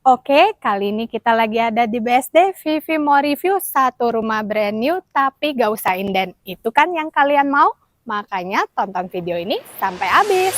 Oke, kali ini kita lagi ada di BSD. Vivi mau review satu rumah brand new tapi gak usah inden. Itu kan yang kalian mau? Makanya tonton video ini sampai habis.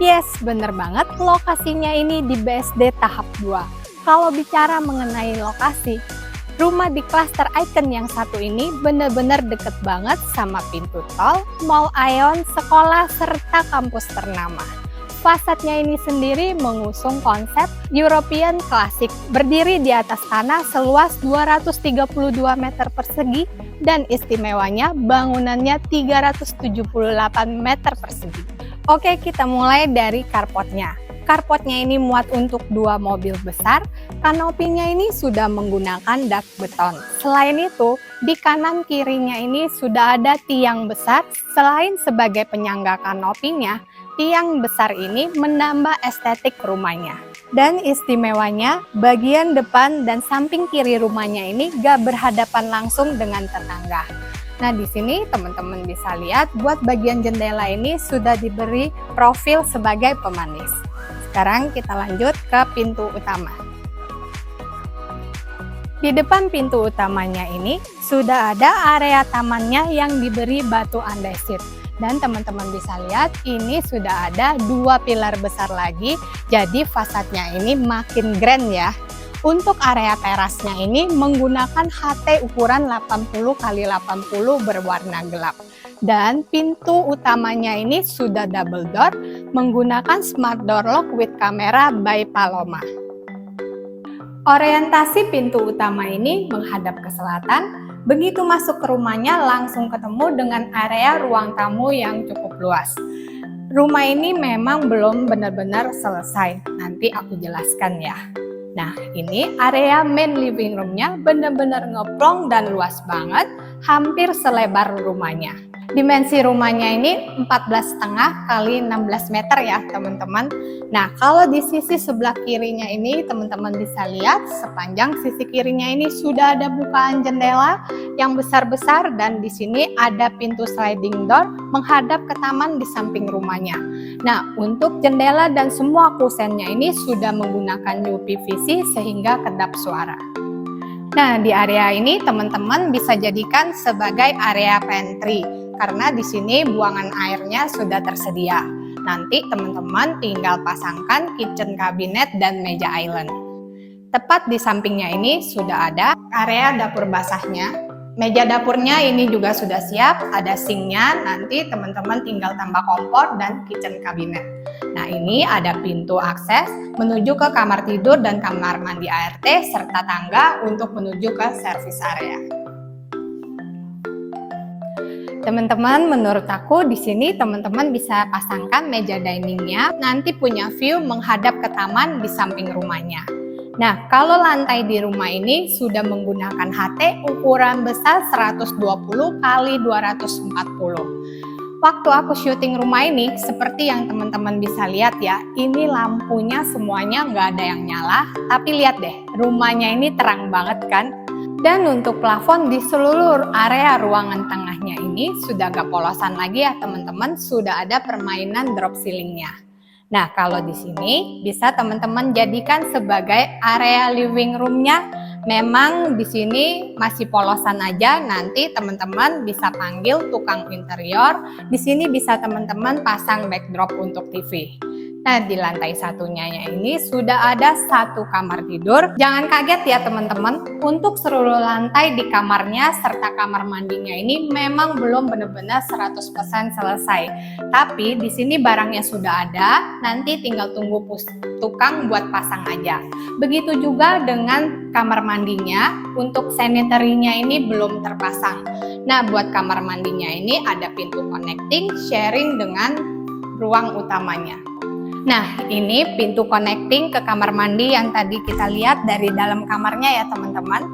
Yes, bener banget, lokasinya ini di BSD tahap 2. Kalau bicara mengenai lokasi, rumah di klaster Icon yang satu ini bener-bener deket banget sama pintu tol, Mall Aeon, sekolah, serta kampus ternama. Fasadnya ini sendiri mengusung konsep European Classic, berdiri di atas tanah seluas 232 meter persegi dan istimewanya bangunannya 378 meter persegi. Oke, kita mulai dari carportnya. Carportnya ini muat untuk 2 mobil besar, kanopinya ini sudah menggunakan dak beton. Selain itu, di kanan kirinya ini sudah ada tiang besar. Selain sebagai penyangga kanopinya, tiang besar ini menambah estetik rumahnya. Dan istimewanya, bagian depan dan samping kiri rumahnya ini gak berhadapan langsung dengan tetangga. Nah, di sini teman-teman bisa lihat buat bagian jendela ini sudah diberi profil sebagai pemanis. Sekarang kita lanjut ke pintu utama. Di depan pintu utamanya ini sudah ada area tamannya yang diberi batu andesit. Dan teman-teman bisa lihat ini sudah ada 2 pilar besar lagi, jadi fasadnya ini makin grand ya. Untuk area terasnya ini menggunakan HT ukuran 80x80 berwarna gelap. Dan pintu utamanya ini sudah double door menggunakan smart door lock with camera by Paloma. Orientasi pintu utama ini menghadap ke selatan. Begitu masuk ke rumahnya langsung ketemu dengan area ruang tamu yang cukup luas. Rumah ini memang belum benar-benar selesai, nanti aku jelaskan ya. Nah, ini area main living room-nya benar-benar ngeplong dan luas banget, hampir selebar rumahnya. Dimensi rumahnya ini 14,5 kali 16 meter ya teman-teman. Nah, kalau di sisi sebelah kirinya ini teman-teman bisa lihat sepanjang sisi kirinya ini sudah ada bukaan jendela yang besar-besar dan di sini ada pintu sliding door menghadap ke taman di samping rumahnya. Nah, untuk jendela dan semua kusennya ini sudah menggunakan UPVC sehingga kedap suara. Nah, di area ini teman-teman bisa jadikan sebagai area pantry karena di sini buangan airnya sudah tersedia. Nanti teman-teman tinggal pasangkan kitchen cabinet dan meja island. Tepat di sampingnya ini sudah ada area dapur basahnya. Meja dapurnya ini juga sudah siap, ada sinknya, nanti teman-teman tinggal tambah kompor dan kitchen cabinet. Nah, ini ada pintu akses menuju ke kamar tidur dan kamar mandi ART serta tangga untuk menuju ke service area. Teman-teman, menurut aku di sini teman-teman bisa pasangkan meja diningnya, nanti punya view menghadap ke taman di samping rumahnya. Nah, kalau lantai di rumah ini sudah menggunakan HT ukuran besar 120 x 240. Waktu aku syuting rumah ini, seperti yang teman-teman bisa lihat ya, ini lampunya semuanya nggak ada yang nyala, tapi lihat deh, rumahnya ini terang banget kan? Dan untuk plafon di seluruh area ruangan tengahnya ini sudah nggak polosan lagi ya teman-teman, sudah ada permainan drop ceilingnya. Nah, kalau di sini bisa teman-teman jadikan sebagai area living room-nya. Memang di sini masih polosan aja, nanti teman-teman bisa panggil tukang interior. Di sini bisa teman-teman pasang backdrop untuk TV. Nah, di lantai satunya ini sudah ada 1 kamar tidur. Jangan kaget ya teman-teman, untuk seluruh lantai di kamarnya serta kamar mandinya ini memang belum benar-benar 100% selesai. Tapi di sini barangnya sudah ada, nanti tinggal tunggu tukang buat pasang aja. Begitu juga dengan kamar mandinya, untuk sanitary-nya ini belum terpasang. Nah, buat kamar mandinya ini ada pintu connecting, sharing dengan ruang utamanya. Nah, ini pintu connecting ke kamar mandi yang tadi kita lihat dari dalam kamarnya ya teman-teman.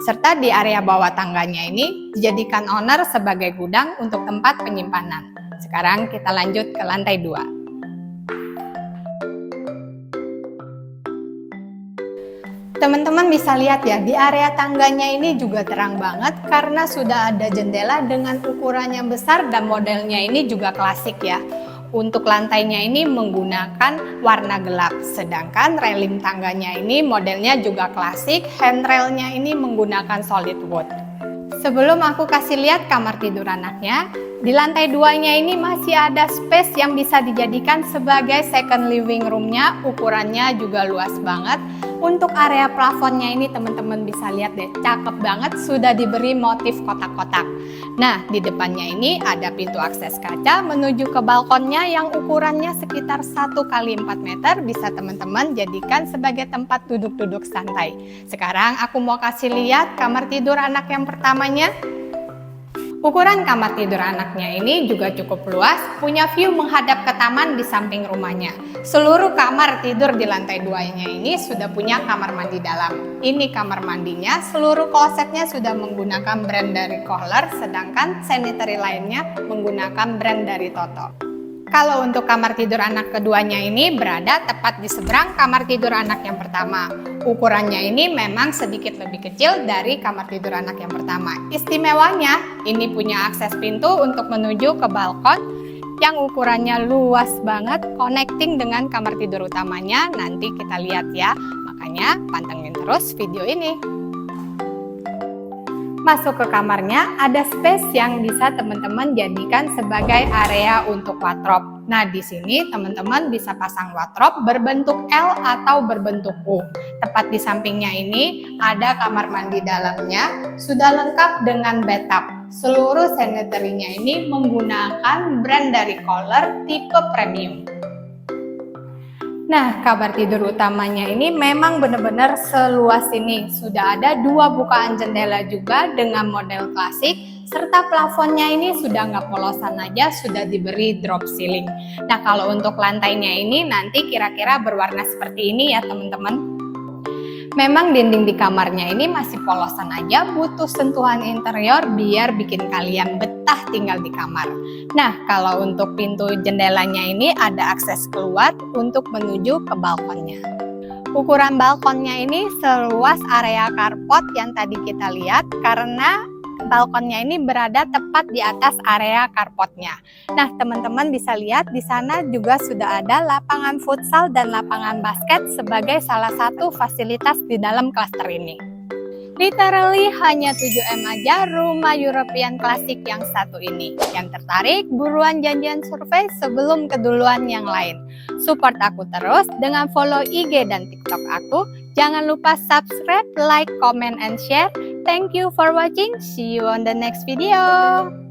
serta di area bawah tangganya ini dijadikan owner sebagai gudang untuk tempat penyimpanan. Sekarang kita lanjut ke lantai 2. Teman-teman bisa lihat ya, di area tangganya ini juga terang banget karena sudah ada jendela dengan ukuran yang besar dan modelnya ini juga klasik ya. Untuk lantainya ini menggunakan warna gelap, sedangkan railing tangganya ini modelnya juga klasik, handrailnya ini menggunakan solid wood. Sebelum aku kasih lihat kamar tidur anaknya, di lantai 2-nya ini masih ada space yang bisa dijadikan sebagai second living room-nya, ukurannya juga luas banget. Untuk area plafonnya ini teman-teman bisa lihat deh, cakep banget, sudah diberi motif kotak-kotak. Nah, di depannya ini ada pintu akses kaca menuju ke balkonnya yang ukurannya sekitar 1x4 meter, bisa teman-teman jadikan sebagai tempat duduk-duduk santai. Sekarang aku mau kasih lihat kamar tidur anak yang pertamanya. Ukuran kamar tidur anaknya ini juga cukup luas, punya view menghadap ke taman di samping rumahnya. Seluruh kamar tidur di lantai 2-nya ini sudah punya kamar mandi dalam. Ini kamar mandinya, seluruh klosetnya sudah menggunakan brand dari Kohler, sedangkan sanitary lainnya menggunakan brand dari Toto. Kalau untuk kamar tidur anak keduanya ini berada tepat di seberang kamar tidur anak yang pertama. Ukurannya ini memang sedikit lebih kecil dari kamar tidur anak yang pertama. Istimewanya, ini punya akses pintu untuk menuju ke balkon yang ukurannya luas banget, connecting dengan kamar tidur utamanya. Nanti kita lihat ya, makanya pantengin terus video ini. Masuk ke kamarnya, ada space yang bisa teman-teman jadikan sebagai area untuk wardrobe. Nah, di sini teman-teman bisa pasang wardrobe berbentuk L atau berbentuk U. Tepat di sampingnya ini ada kamar mandi dalamnya, sudah lengkap dengan bathtub. Seluruh sanitary-nya ini menggunakan brand dari Kohler tipe premium. Nah, kamar tidur utamanya ini memang benar-benar seluas ini. Sudah ada 2 bukaan jendela juga dengan model klasik, serta plafonnya ini sudah nggak polosan aja, sudah diberi drop ceiling. Nah, kalau untuk lantainya ini nanti kira-kira berwarna seperti ini ya teman-teman. Memang dinding di kamarnya ini masih polosan aja, butuh sentuhan interior biar bikin kalian betah tinggal di kamar. Nah, kalau untuk pintu jendelanya ini ada akses keluar untuk menuju ke balkonnya. Ukuran balkonnya ini seluas area carport yang tadi kita lihat karena balkonnya ini berada tepat di atas area carportnya. Nah, teman-teman bisa lihat di sana juga sudah ada lapangan futsal dan lapangan basket sebagai salah satu fasilitas di dalam klaster ini. Literally hanya 7M aja rumah European klasik yang satu ini. Yang tertarik, buruan janjian survei sebelum keduluan yang lain. Support aku terus dengan follow IG dan TikTok aku. Jangan lupa subscribe, like, comment, and share. Thank you for watching. See you on the next video.